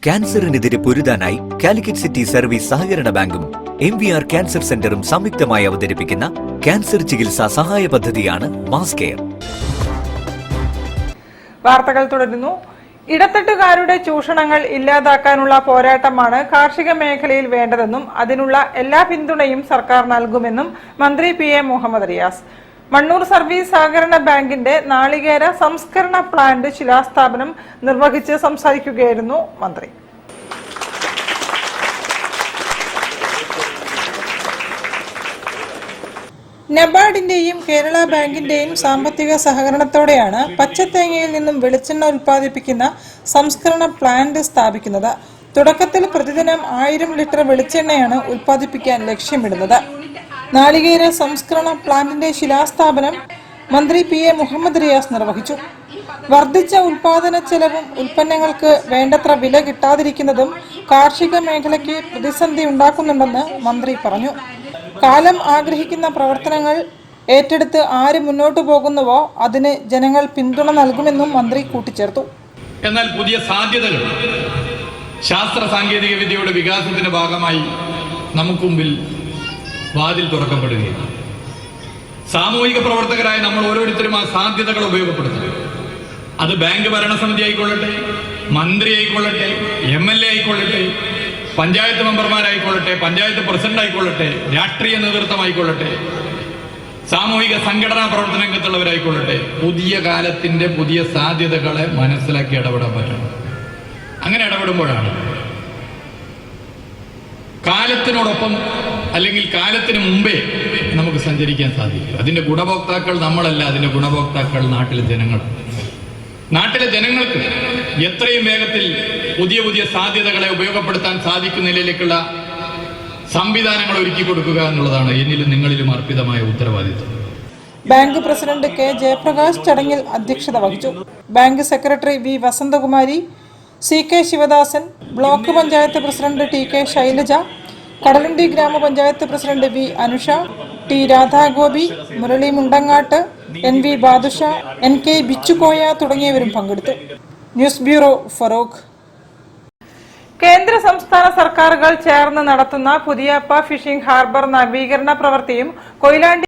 ക്യാൻസറിനെതിരെ പൊരുതാനായി Calicut city service സഹകരണ ബാങ്കും MVR cancer സെന്ററും സംയുക്തമായി അവതരിപ്പിക്കുന്ന ക്യാൻസർ ചികിത്സാ സഹായ പദ്ധതിയാണ് മാസ് കെയർ. വാർത്തകൾ തുടരുന്നു. ഇടത്തട്ടുകാരുടെ ചൂഷണങ്ങൾ ഇല്ലാതാക്കാനുള്ള പോരാട്ടമാണ് കാർഷിക മേഖലയിൽ വേണ്ടതെന്നും അതിനുള്ള എല്ലാ പിന്തുണയും സർക്കാർ നൽകുമെന്നും മന്ത്രി PA മുഹമ്മദ് റിയാസ് മണ്ണൂർ സർവീസ് സഹകരണ ബാങ്കിന്റെ നാളികേര സംസ്കരണ പ്ലാന്റ് ശിലാസ്ഥാപനം നിർവഹിച്ച് സംസാരിക്കുകയായിരുന്നു മന്ത്രി. നബാർഡിന്റെയും കേരള ബാങ്കിന്റെയും സാമ്പത്തിക സഹകരണത്തോടെയാണ് പച്ചത്തേങ്ങയിൽ നിന്നും വെളിച്ചെണ്ണ ഉൽപ്പാദിപ്പിക്കുന്ന സംസ്കരണ പ്ലാന്റ് സ്ഥാപിക്കുന്നത്. തുടക്കത്തിൽ പ്രതിദിനം 1000 ലിറ്റർ വെളിച്ചെണ്ണയാണ് ഉൽപ്പാദിപ്പിക്കാൻ ലക്ഷ്യമിടുന്നത്. നാളികേര സംസ്കരണ പ്ലാന്റിന്റെ ശിലാസ്ഥാപനം മന്ത്രി PA മുഹമ്മദ് റിയാസ് നിർവഹിച്ചു. വർദ്ധിച്ച ഉൽപാദന ചെലവും ഉൽപ്പന്നങ്ങൾക്ക് വേണ്ടത്ര വില കിട്ടാതിരിക്കുന്നതും കാർഷിക മേഖലയ്ക്ക് പ്രതിസന്ധി ഉണ്ടാക്കുന്നുണ്ടെന്ന് മന്ത്രി പറഞ്ഞു. കാലം ആഗ്രഹിക്കുന്ന പ്രവർത്തനങ്ങൾ ഏറ്റെടുത്ത് ആര് മുന്നോട്ടു പോകുന്നുവോ അതിന് ജനങ്ങൾ പിന്തുണ നൽകുമെന്നും മന്ത്രി കൂട്ടിച്ചേർത്തു. എന്നാൽ പുതിയ സാധ്യതകൾ ശാസ്ത്ര സാങ്കേതിക വിദ്യയുടെ വികാസത്തിന്റെ ഭാഗമായി നമുക്ക് മുമ്പിൽ വാതിൽ തുറക്കപ്പെടുകയാണ്. സാമൂഹിക പ്രവർത്തകരായ നമ്മൾ ഓരോരുത്തരും ആ സാധ്യതകൾ ഉപയോഗപ്പെടുത്തും. അത് ബാങ്ക് ഭരണസമിതി ആയിക്കൊള്ളട്ടെ, മന്ത്രി ആയിക്കൊള്ളട്ടെ, MLA ആയിക്കൊള്ളട്ടെ, പഞ്ചായത്ത് മെമ്പർമാരായിക്കൊള്ളട്ടെ, പഞ്ചായത്ത് പ്രസിഡന്റ് ആയിക്കൊള്ളട്ടെ, രാഷ്ട്രീയ നേതൃത്വമായിക്കൊള്ളട്ടെ, സാമൂഹിക സംഘടനാ പ്രവർത്തന രംഗത്തുള്ളവരായിക്കൊള്ളട്ടെ, പുതിയ കാലത്തിന്റെ പുതിയ സാധ്യതകളെ മനസ്സിലാക്കി ഇടപെടാൻ പറ്റണം. അങ്ങനെ ഇടപെടുമ്പോഴാണ് കാലത്തിനോടൊപ്പം അല്ലെങ്കിൽ കാലത്തിന് മുമ്പേ നമുക്ക് സഞ്ചരിക്കാൻ സാധിക്കും. അതിന്റെ ഗുണഭോക്താക്കൾ നമ്മളല്ല, അതിന്റെ ഗുണഭോക്താക്കൾ നാട്ടിലെ ജനങ്ങൾ. നാട്ടിലെ ജനങ്ങൾക്ക് എത്രയും വേഗത്തിൽ പുതിയ പുതിയ സാധ്യതകളെ ഉപയോഗപ്പെടുത്താൻ സാധിക്കുന്ന നിലയിലേക്കുള്ള സംവിധാനങ്ങൾ ഒരുക്കി കൊടുക്കുക എന്നുള്ളതാണ് എന്നിലും നിങ്ങളിലും അർപ്പിതമായ ഉത്തരവാദിത്വം. ബാങ്ക് പ്രസിഡന്റ് K ജയപ്രകാശ് ചടങ്ങിൽ അധ്യക്ഷത വഹിച്ചു. Bank secretary V Vasanthakumari, CK Sivadasan, block panchayat president TK Shailaja, Kadalundi grama panchayat president V Anusha, T Radhagopi, Murali Mundangatt, NV Badusha, NK Bichukoya തുടങ്ങിയവരും പങ്കെടുത്തു. News bureau, Feroke. കേന്ദ്ര സംസ്ഥാന സർക്കാരുകൾ ചേർന്ന് നടത്തുന്ന പുതിയപ്പ ഫിഷിംഗ് ഹാർബർ നവീകരണ പ്രവൃത്തിയും കൊയിലാണ്ടി